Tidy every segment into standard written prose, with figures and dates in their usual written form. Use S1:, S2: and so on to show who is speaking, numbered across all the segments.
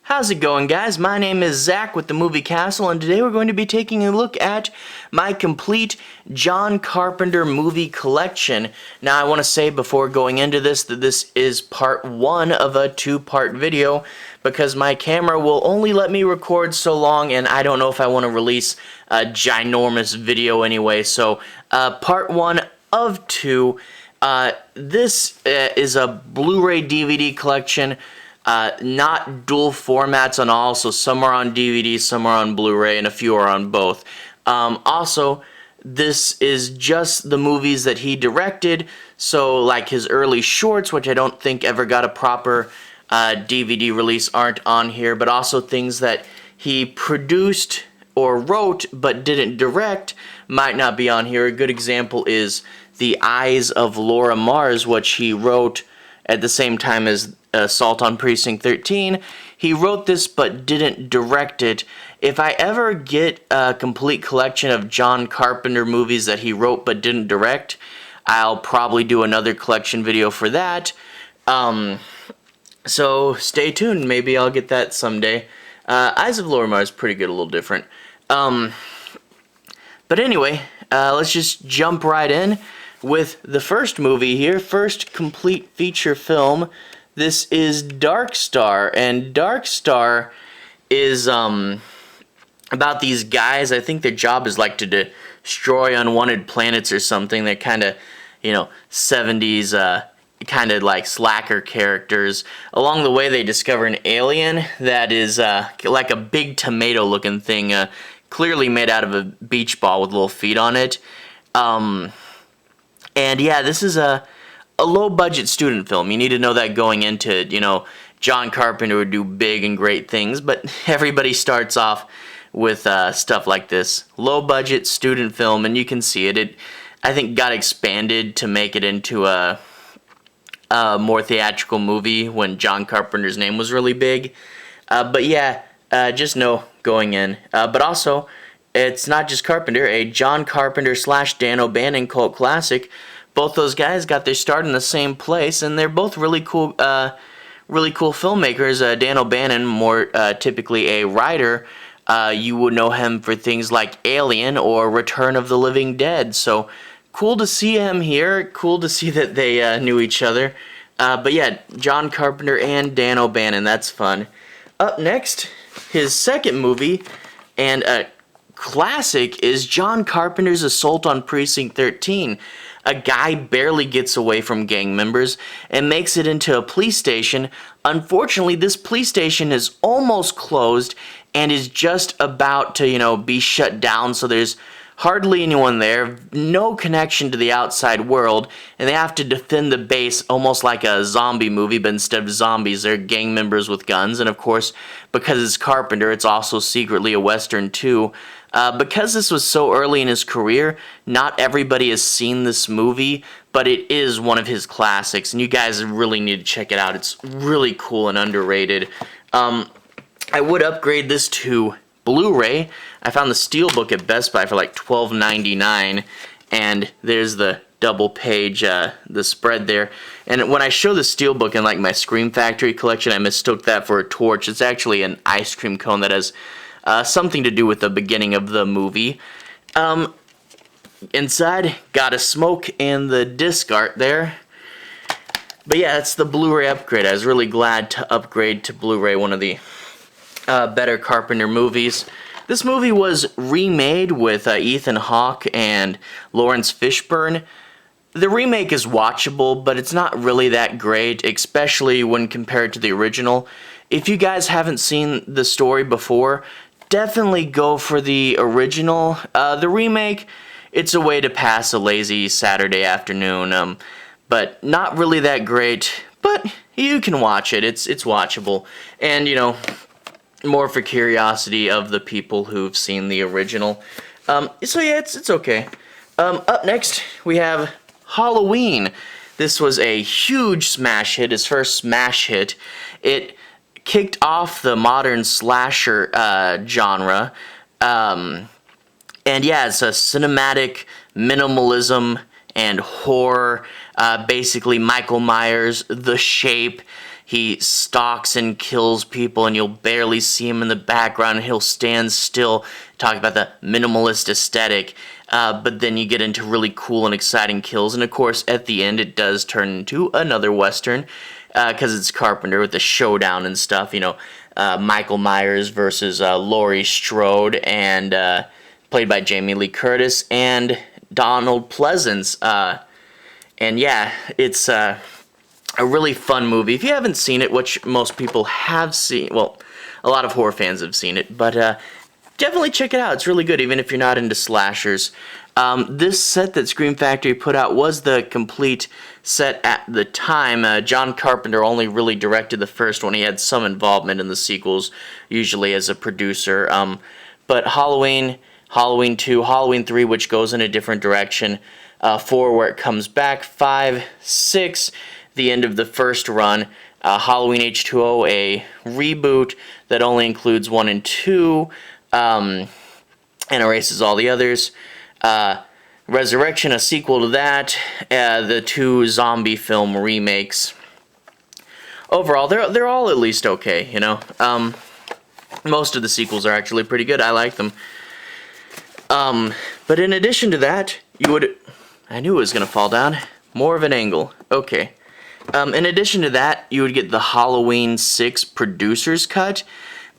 S1: How's it going, guys? My name is Zach with the Movie Castle, and today we're going to be taking a look at my complete John Carpenter movie collection. Now, I want to say before going into this that this is part one of a two-part video because my camera will only let me record so long, and I don't know if I want to release a ginormous video anyway. So, part one of two. This is a Blu-ray DVD collection. Not dual formats on all, so some are on DVD, some are on Blu-ray, and a few are on both. Also, this is just the movies that he directed, so like his early shorts, which I don't think ever got a proper DVD release, aren't on here, but also things that he produced or wrote but didn't direct might not be on here. A good example is The Eyes of Laura Mars, which he wrote at the same time as Assault on Precinct 13. He wrote this but didn't direct it. If I ever get a complete collection of John Carpenter movies that he wrote but didn't direct, I'll probably do another collection video for that. So stay tuned. Maybe I'll get that someday. Eyes of Laura Mars is pretty good, a little different. But anyway, let's just jump right in with the first movie here, first complete feature film. This is Dark Star, and Dark Star is about these guys. I think their job is like to destroy unwanted planets or something. They're kind of, 70s kind of like slacker characters. Along the way, they discover an alien that is like a big tomato looking thing, clearly made out of a beach ball with little feet on it. And yeah, this is a low-budget student film. You need to know that going into it. John Carpenter would do big and great things, but everybody starts off with stuff like this. Low-budget student film, and you can see it. It, I think, got expanded to make it into a more theatrical movie when John Carpenter's name was really big. But yeah, just know going in. But also, it's not just Carpenter. A John Carpenter / Dan O'Bannon cult classic. Both those guys got their start in the same place, and they're both really cool filmmakers. Dan O'Bannon, more typically a writer. You would know him for things like Alien or Return of the Living Dead. So cool to see him here. Cool to see that they knew each other. But yeah, John Carpenter and Dan O'Bannon. That's fun. Up next, his second movie, and a classic, is John Carpenter's Assault on Precinct 13. A guy barely gets away from gang members and makes it into a police station. Unfortunately, this police station is almost closed and is just about to, be shut down, so there's hardly anyone there, no connection to the outside world, and they have to defend the base almost like a zombie movie, but instead of zombies, they're gang members with guns, and of course, because it's Carpenter, it's also secretly a Western too. Because this was so early in his career, not everybody has seen this movie, but it is one of his classics, and you guys really need to check it out. It's really cool and underrated. I would upgrade this to Blu-ray. I found the Steelbook at Best Buy for like $12.99, and there's the double page, the spread there. And when I show the Steelbook in like my Scream Factory collection, I mistook that for a torch. It's actually an ice cream cone that has something to do with the beginning of the movie. Inside, got a smoke and the disc art there. But yeah, that's the Blu-ray upgrade. I was really glad to upgrade to Blu-ray, one of the better Carpenter movies. This movie was remade with Ethan Hawke and Lawrence Fishburne. The remake is watchable, but it's not really that great, especially when compared to the original. If you guys haven't seen the story before, definitely go for the original. The remake, it's a way to pass a lazy Saturday afternoon, but not really that great, but you can watch it. It's watchable, and more for curiosity of the people who've seen the original. So yeah, it's okay. Up next, we have Halloween. This was a huge smash hit, his first smash hit. It kicked off the modern slasher genre. And yeah, it's a cinematic minimalism and horror. Basically, Michael Myers, The Shape, he stalks and kills people, and you'll barely see him in the background, and he'll stand still, talk about the minimalist aesthetic. But then you get into really cool and exciting kills, and of course, at the end, it does turn into another Western, because it's Carpenter with the showdown and stuff, Michael Myers versus Laurie Strode, and played by Jamie Lee Curtis, and Donald Pleasance. And yeah, it's a really fun movie. If you haven't seen it, which most people have seen, well, a lot of horror fans have seen it, but definitely check it out. It's really good, even if you're not into slashers. This set that Scream Factory put out was the complete set at the time. John Carpenter only really directed the first one. He had some involvement in the sequels, usually as a producer. But Halloween, Halloween 2, Halloween 3, which goes in a different direction. 4, where it comes back. 5, 6, the end of the first run. Halloween H2O, a reboot that only includes 1 and 2, and erases all the others. Resurrection, a sequel to that. The 2 zombie film remakes. Overall, they're all at least okay, Most of the sequels are actually pretty good. I like them. But in addition to that, I knew it was going to fall down. More of an angle. Okay. In addition to that, you would get the Halloween 6 producer's cut.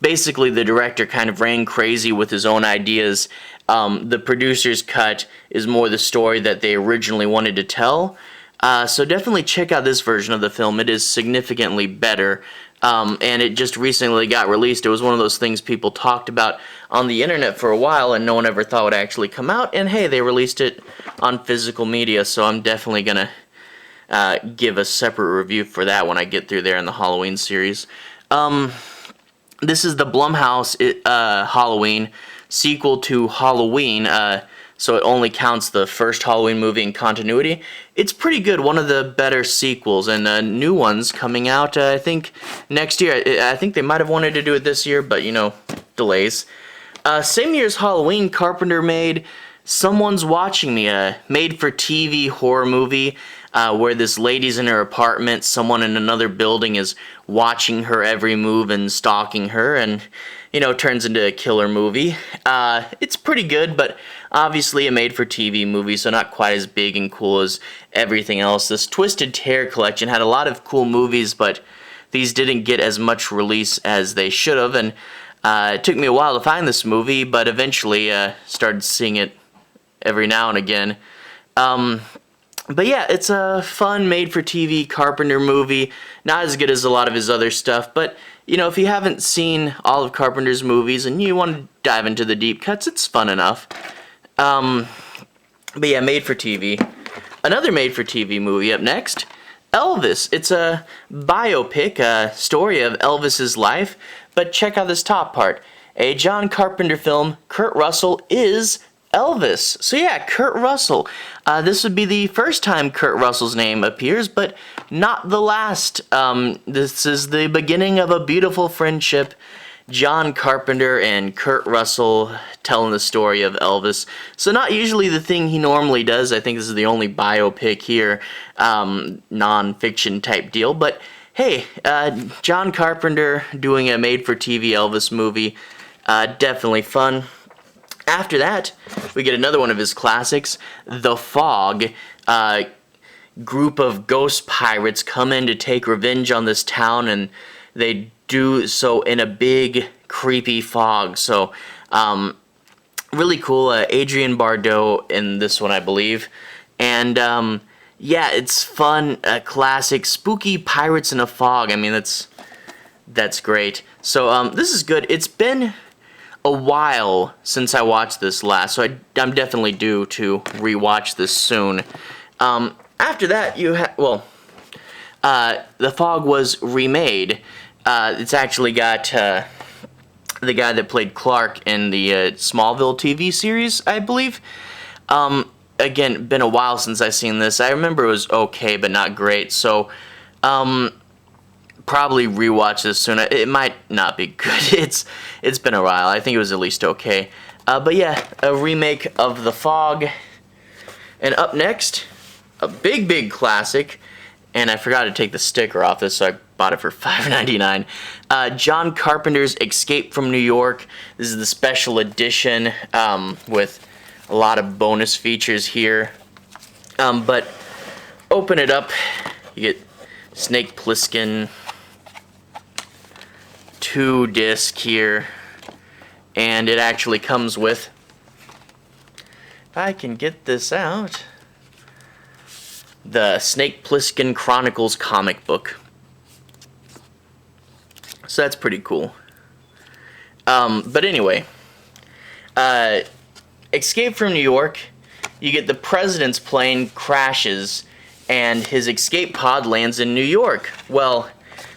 S1: Basically, the director kind of ran crazy with his own ideas. The producer's cut is more the story that they originally wanted to tell. So definitely check out this version of the film. It is significantly better. And it just recently got released. It was one of those things people talked about on the internet for a while, and no one ever thought would actually come out. And hey, they released it on physical media, so I'm definitely going to give a separate review for that when I get through there in the Halloween series. This is the Blumhouse Halloween sequel to Halloween, so it only counts the first Halloween movie in continuity. It's pretty good, one of the better sequels, and new ones coming out, I think, next year. I think they might have wanted to do it this year, but, delays. Same year as Halloween, Carpenter made Someone's Watching Me, a made-for-TV horror movie where this lady's in her apartment, someone in another building is watching her every move and stalking her, and, turns into a killer movie. It's pretty good, but obviously a made-for-TV movie, so not quite as big and cool as everything else. This Twisted Terror collection had a lot of cool movies, but these didn't get as much release as they should have, and it took me a while to find this movie, but eventually started seeing it every now and again. But yeah, it's a fun made-for-TV Carpenter movie. Not as good as a lot of his other stuff, but, if you haven't seen all of Carpenter's movies and you want to dive into the deep cuts, it's fun enough. But yeah, made-for-TV. Another made-for-TV movie up next, Elvis. It's a biopic, a story of Elvis's life, but check out this top part. A John Carpenter film, Kurt Russell is Elvis. So yeah, Kurt Russell. This would be the first time Kurt Russell's name appears, but not the last. This is the beginning of a beautiful friendship. John Carpenter and Kurt Russell telling the story of Elvis. So not usually the thing he normally does. I think this is the only biopic here, non-fiction type deal. But hey, John Carpenter doing a made-for-TV Elvis movie, definitely fun. After that, we get another one of his classics, The Fog. Group of ghost pirates come in to take revenge on this town, and they do so in a big, creepy fog. So, really cool. Adrian Barbeau in this one, I believe. And, yeah, it's fun, classic, spooky pirates in a fog. I mean, that's great. So, this is good. It's been a while since I watched this last, so I'm definitely due to rewatch this soon. After that, The Fog was remade. It's actually got the guy that played Clark in the Smallville TV series, I believe. Again, been a while since I've seen this. I remember it was okay, but not great, so probably rewatch this soon. It might not be good. It's been a while. I think it was at least okay. But yeah, a remake of The Fog. And up next, a big classic. And I forgot to take the sticker off this, so I bought it for $5.99. John Carpenter's Escape from New York. This is the special edition with a lot of bonus features here. But open it up, you get Snake Plissken, 2-disc here, and it actually comes with, if I can get this out, the Snake Plissken Chronicles comic book. So that's pretty cool. But anyway, Escape from New York, you get the president's plane crashes and his escape pod lands in New York. Well,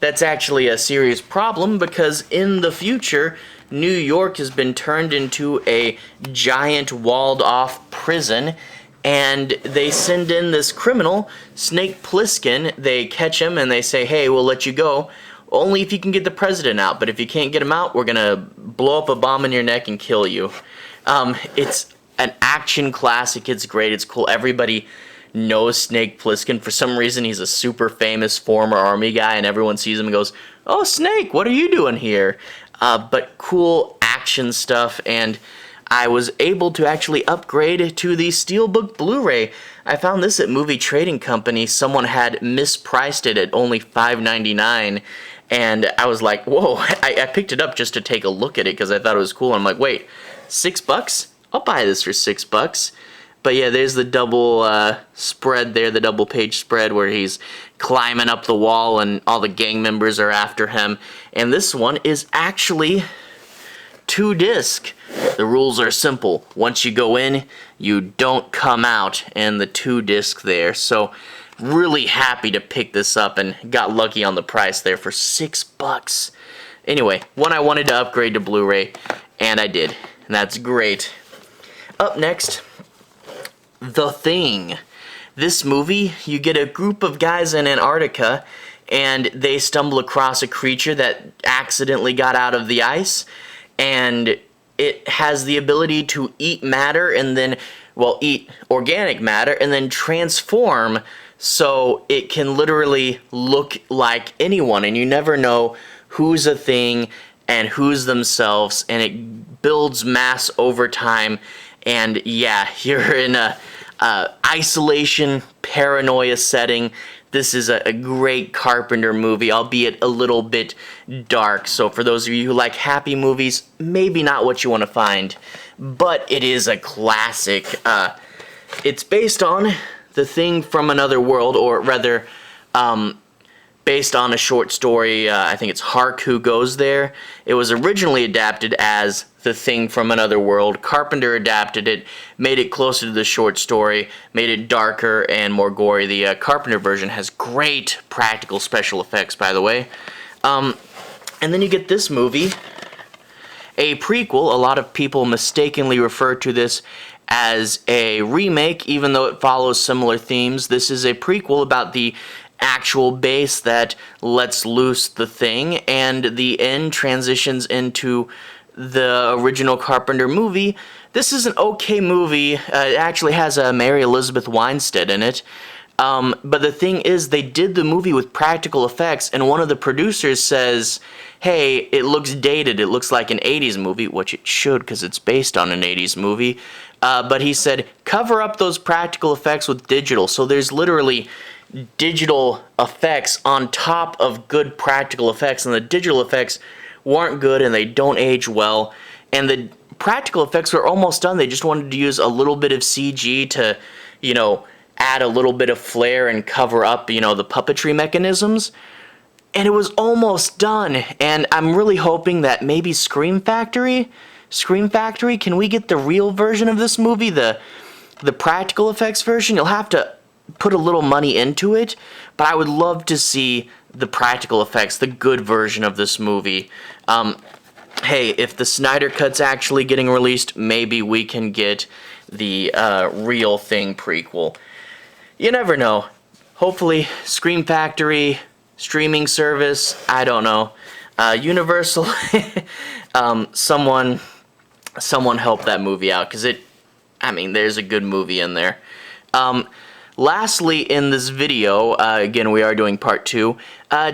S1: that's actually a serious problem because in the future, New York has been turned into a giant walled-off prison, and they send in this criminal, Snake Plissken. They catch him and they say, hey, we'll let you go, only if you can get the president out, but if you can't get him out, we're gonna blow up a bomb in your neck and kill you. It's an action classic. It's great. It's cool. Everybody knows Snake Plissken. For some reason, he's a super famous former Army guy, and everyone sees him and goes, oh, Snake, what are you doing here? But cool action stuff, and I was able to actually upgrade to the Steelbook Blu-ray. I found this at Movie Trading Company. Someone had mispriced it at only $5.99, and I was like, whoa. I picked it up just to take a look at it because I thought it was cool. I'm like, wait, $6? I'll buy this for $6. But yeah, there's the double spread there, the double page spread where he's climbing up the wall and all the gang members are after him. And this one is actually 2-disc. The rules are simple. Once you go in, you don't come out, and the 2-disc there. So really happy to pick this up and got lucky on the price there for $6. Anyway, one I wanted to upgrade to Blu-ray, and I did. And that's great. Up next, The Thing. This movie, you get a group of guys in Antarctica, and they stumble across a creature that accidentally got out of the ice, and it has the ability to eat matter and then, well, eat organic matter and then transform so it can literally look like anyone, and you never know who's a thing and who's themselves, and it builds mass over time. And yeah, you're in a isolation, paranoia setting. This is a great Carpenter movie, albeit a little bit dark. So for those of you who like happy movies, maybe not what you want to find, but it is a classic. It's based on The Thing from Another World, or rather, based on a short story. I think it's Hark Who Goes There. It was originally adapted as The Thing from Another World. Carpenter adapted it, made it closer to the short story, made it darker and more gory. The Carpenter version has great practical special effects, by the way. And then you get this movie, a prequel. A lot of people mistakenly refer to this as a remake, even though it follows similar themes. This is a prequel about the actual base that lets loose the thing, and the end transitions into the original Carpenter movie. This is an okay movie. It actually has Mary Elizabeth Winstead in it. But the thing is, they did the movie with practical effects, and one of the producers says, hey, it looks dated. It looks like an 80s movie, which it should because it's based on an 80s movie. But he said, cover up those practical effects with digital. So there's literally digital effects on top of good practical effects, and the digital effects weren't good and they don't age well, and the practical effects were almost done. They just wanted to use a little bit of CG to, you know, add a little bit of flair and cover up, you know, the puppetry mechanisms, and it was almost done. And I'm really hoping that maybe Scream Factory, can we get the real version of this movie, the practical effects version? You'll have to put a little money into it, but I would love to see the practical effects, the good version of this movie. Hey, if the Snyder Cut's actually getting released, maybe we can get the real Thing prequel. You never know. Hopefully, Scream Factory, streaming service, I don't know. Universal, someone help that movie out, because there's a good movie in there. lastly, in this video, again, we are doing part 2,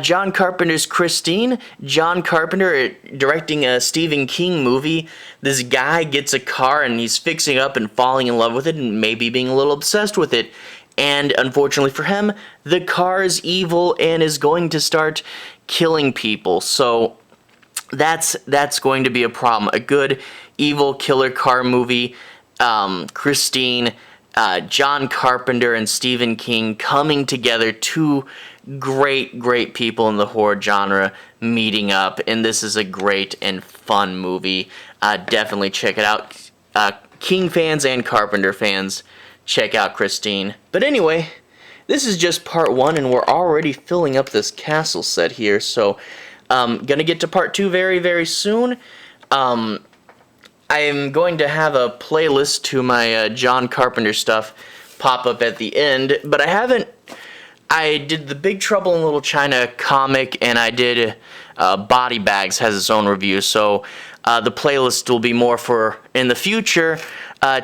S1: John Carpenter's Christine. John Carpenter directing a Stephen King movie. This guy gets a car and he's fixing up and falling in love with it and maybe being a little obsessed with it. And unfortunately for him, the car is evil and is going to start killing people. So that's going to be a problem. A good evil killer car movie. Christine, John Carpenter, and Stephen King coming together, two great people in the horror genre meeting up, and this is a great and fun movie. Definitely check it out. King fans and Carpenter fans, check out Christine. But anyway, this is just part 1, and we're already filling up this castle set here, so gonna get to part 2 very soon. I am going to have a playlist to my John Carpenter stuff pop up at the end, but I did the Big Trouble in Little China comic, and I did Body Bags has its own review, so the playlist will be more for in the future.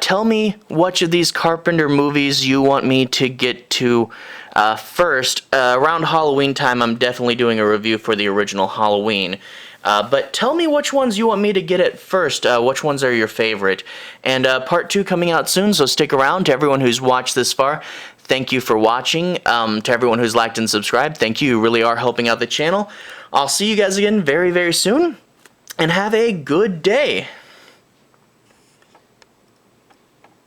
S1: Tell me which of these Carpenter movies you want me to get to first. Around Halloween time, I'm definitely doing a review for the original Halloween. But tell me which ones you want me to get at first. Which ones are your favorite? And part 2 coming out soon, so stick around. To everyone who's watched this far, thank you for watching. To everyone who's liked and subscribed, thank you. You really are helping out the channel. I'll see you guys again very soon, and have a good day.